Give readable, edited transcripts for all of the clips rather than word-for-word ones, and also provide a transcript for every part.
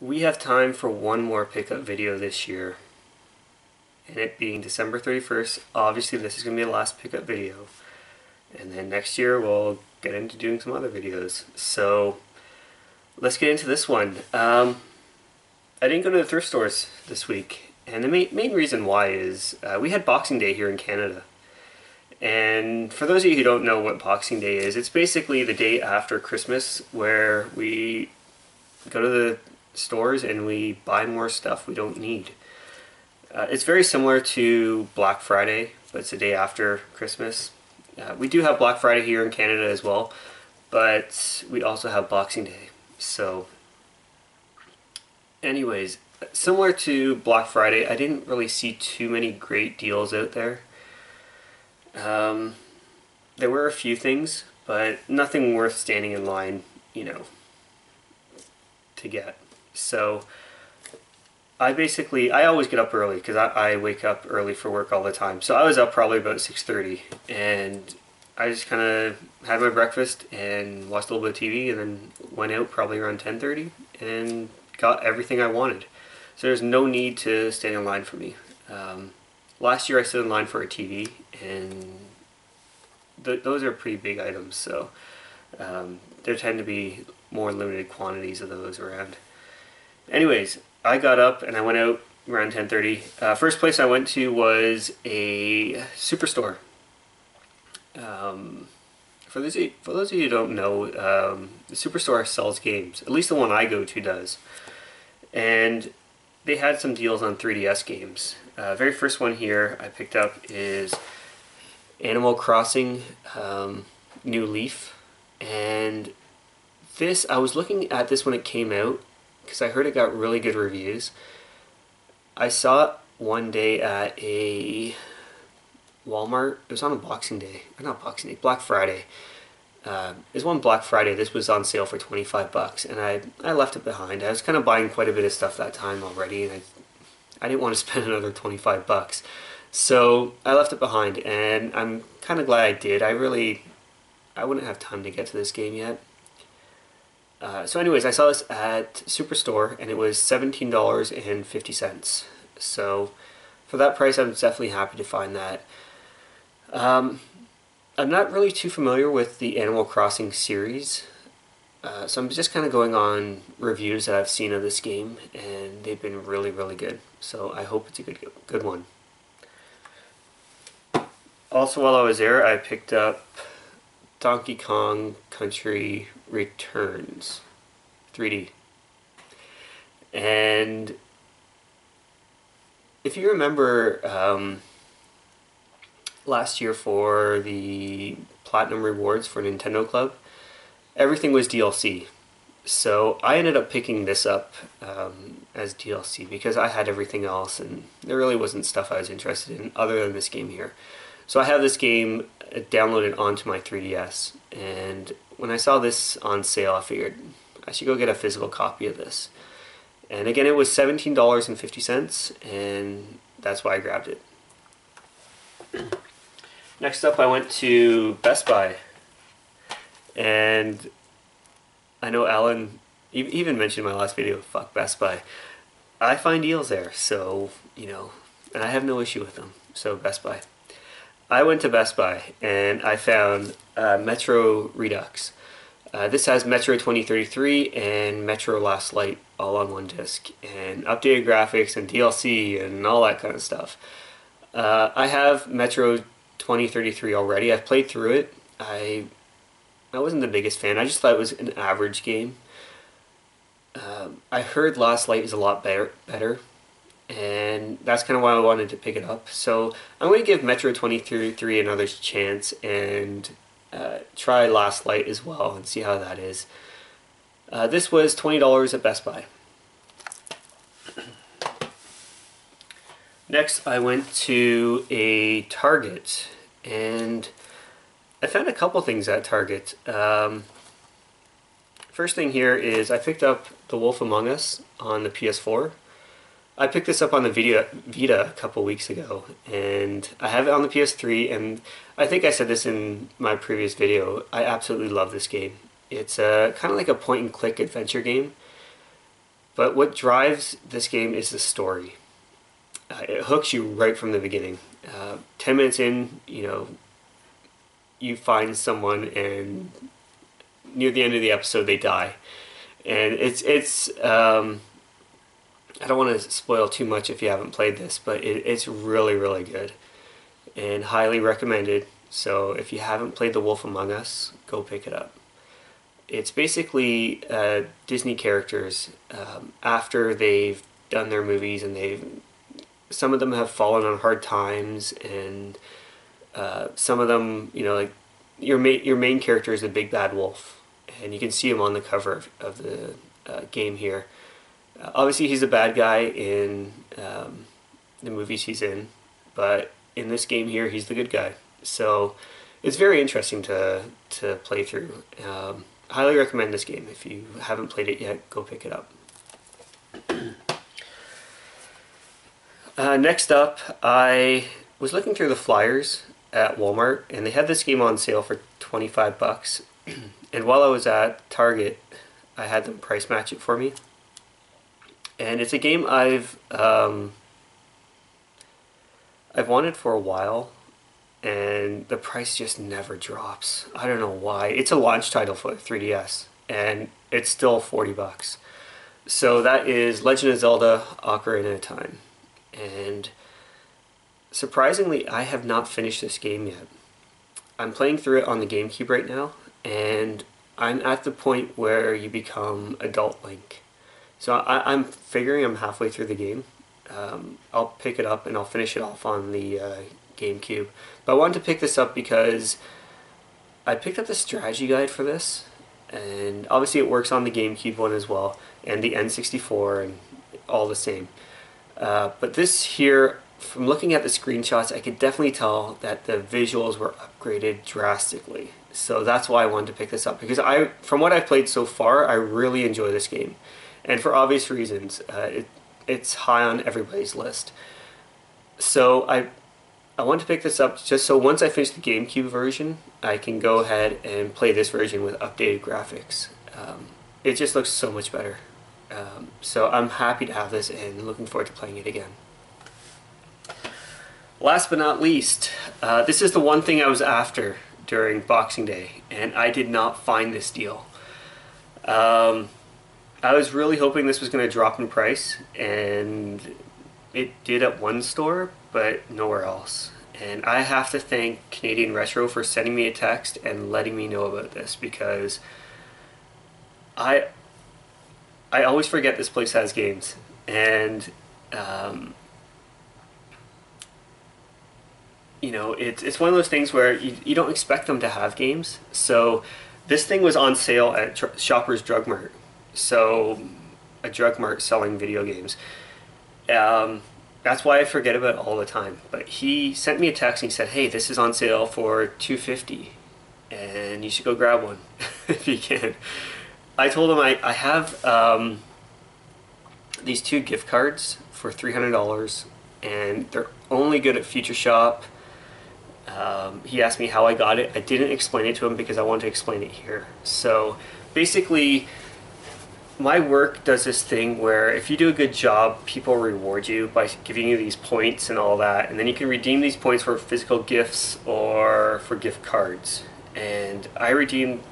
We have time for one more pickup video this year, and it being December 31st. Obviously this is going to be the last pickup video, and then next year we'll get into doing some other videos. So let's get into this one. I didn't go to the thrift stores this week, and the main reason why is we had Boxing Day here in Canada. And for those of you who don't know what Boxing Day is, it's basically the day after Christmas where we go to the stores and we buy more stuff we don't need. It's very similar to Black Friday, but it's the day after Christmas. We do have Black Friday here in Canada as well, but we also have Boxing Day. So anyways, similar to Black Friday, I didn't really see too many great deals out there. There were a few things, but nothing worth standing in line, to get. So I always get up early because I wake up early for work all the time. So I was up probably about 6:30, and I just kind of had my breakfast and watched a little bit of TV, and then went out probably around 10:30 and got everything I wanted. So there's no need to stand in line for me. Last year I stood in line for a TV, and those are pretty big items, so there tend to be more limited quantities of those around. Anyways, I got up and I went out around 10:30. First place I went to was a superstore. For those of you who don't know, the superstore sells games. At least the one I go to does. And they had some deals on 3DS games. Very first one here I picked up is Animal Crossing New Leaf. And this, I was looking at this when it came out because I heard it got really good reviews. I saw it one day at a Walmart. It was on a Boxing Day, or not Boxing Day, Black Friday. It was one Black Friday. This was on sale for 25 bucks, and I left it behind. I was kind of buying quite a bit of stuff that time already, and I didn't want to spend another 25 bucks. So I left it behind, and I'm kind of glad I did. I wouldn't have time to get to this game yet. So anyways, I saw this at Superstore, and it was $17.50. So for that price, I'm definitely happy to find that. I'm not really too familiar with the Animal Crossing series, so I'm just kind of going on reviews that I've seen of this game, and they've been really, really good. So I hope it's a good one. Also, while I was there, I picked up Donkey Kong Country Returns 3D. And if you remember last year for the Platinum Rewards for Nintendo Club, everything was DLC. So I ended up picking this up as DLC because I had everything else and there really wasn't stuff I was interested in other than this game here. So I have this game downloaded onto my 3DS, and when I saw this on sale, I figured I should go get a physical copy of this. And again, it was $17.50, and that's why I grabbed it. Next up, I went to Best Buy, and I know Alan even mentioned in my last video, fuck Best Buy. I find deals there, so, and I have no issue with them, so Best Buy. I went to Best Buy and I found Metro Redux. This has Metro 2033 and Metro Last Light all on one disc, and updated graphics and DLC and all that kind of stuff. I have Metro 2033 already. I've played through it. I wasn't the biggest fan. I just thought it was an average game. I heard Last Light is a lot better. And that's kind of why I wanted to pick it up. So I'm going to give Metro 2033 another chance and try Last Light as well and see how that is. This was $20 at Best Buy. Next I went to a Target, and I found a couple things at Target. First thing here is I picked up The Wolf Among Us on the PS4. I picked this up on the Vita a couple weeks ago, and I have it on the PS3, and I think I said this in my previous video, I absolutely love this game. It's kind of like a point-and-click adventure game, But what drives this game is the story. It hooks you right from the beginning. 10 minutes in, you find someone, and near the end of the episode they die. And it's I don't want to spoil too much if you haven't played this, but it's really, really good and highly recommended. So if you haven't played The Wolf Among Us, go pick it up. It's basically Disney characters after they've done their movies, and some of them have fallen on hard times, and some of them, like your main character is the big bad wolf, and you can see him on the cover of the game here. Obviously, he's a bad guy in the movies he's in, but in this game here, he's the good guy. So it's very interesting to play through. Highly recommend this game. If you haven't played it yet, go pick it up. Next up, I was looking through the flyers at Walmart, and they had this game on sale for 25 bucks. And while I was at Target, I had them price match it for me. And it's a game I've wanted for a while, and the price just never drops. I don't know why. It's a launch title for 3DS, and it's still 40 bucks. So that is Legend of Zelda: Ocarina of Time. And surprisingly, I have not finished this game yet. I'm playing through it on the GameCube right now, and I'm at the point where you become adult Link. So I'm figuring I'm halfway through the game. I'll pick it up and I'll finish it off on the GameCube. But I wanted to pick this up because I picked up the strategy guide for this, and obviously it works on the GameCube one as well, and the N64, and all the same. But this here, from looking at the screenshots, I could definitely tell that the visuals were upgraded drastically. So that's why I wanted to pick this up, because from what I've played so far, I really enjoy this game. And for obvious reasons, it's high on everybody's list. So I want to pick this up just so once I finish the GameCube version, I can go ahead and play this version with updated graphics. It just looks so much better. So I'm happy to have this and looking forward to playing it again. Last but not least, this is the one thing I was after during Boxing Day, and I did not find this deal. I was really hoping this was going to drop in price, and it did at one store, but nowhere else. And I have to thank Canadian Retro for sending me a text and letting me know about this, because I always forget this place has games, and it's one of those things where you don't expect them to have games. So this thing was on sale at Shoppers Drug Mart, so a drug mart selling video games. That's why I forget about it all the time. But he sent me a text and he said, "Hey, this is on sale for $2.50, and you should go grab one if you can." I told him I have these 2 gift cards for $300, and they're only good at Future Shop. He asked me how I got it. I didn't explain it to him because I wanted to explain it here. So basically, my work does this thing where if you do a good job, people reward you by giving you these points and all that, and then you can redeem these points for physical gifts or for gift cards. And I redeemed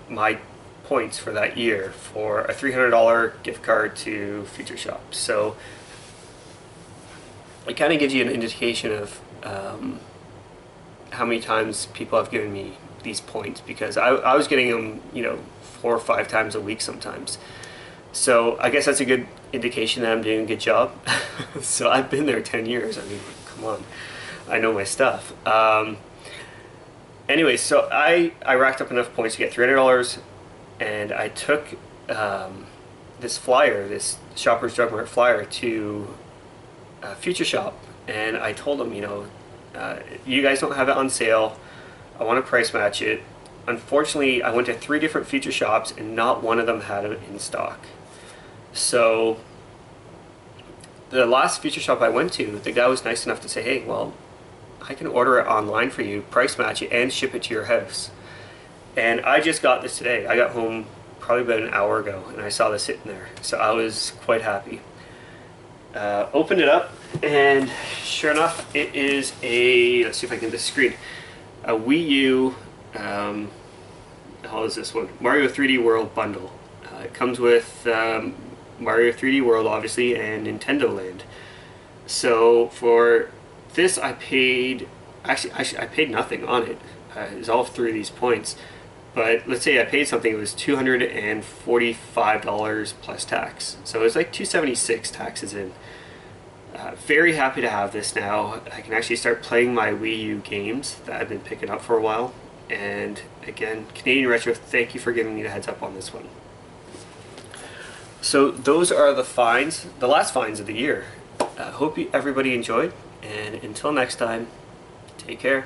my points for that year for a $300 gift card to Future Shop. So it kind of gives you an indication of how many times people have given me these points, because I was getting them 4 or 5 times a week sometimes. So I guess that's a good indication that I'm doing a good job. So I've been there 10 years. I mean, come on, I know my stuff. Anyway, so I racked up enough points to get $300, and I took this flyer, this Shoppers Drug Mart flyer, to Future Shop, and I told them, you guys don't have it on sale. I want to price match it. Unfortunately, I went to 3 different Future Shops, and not one of them had it in stock. So the last Future Shop I went to, the guy was nice enough to say, "Hey, well, I can order it online for you, price match it, and ship it to your house." And I just got this today. I got home probably about an hour ago, and I saw this sitting there, so I was quite happy. Opened it up, and sure enough, it is a, let's see if I can get this screen, a Wii U, how is this one? Mario 3D World bundle. It comes with Mario 3D World, obviously, and Nintendo Land. So for this, I paid, actually I paid nothing on it. It was all through these points. But let's say I paid something, it was $245 plus tax. So it was like $276 taxes in. Very happy to have this now. I can actually start playing my Wii U games that I've been picking up for a while. And again, Canadian Retro, thank you for giving me the heads up on this one. So those are the finds, the last finds of the year. Hope everybody enjoyed, and until next time, take care.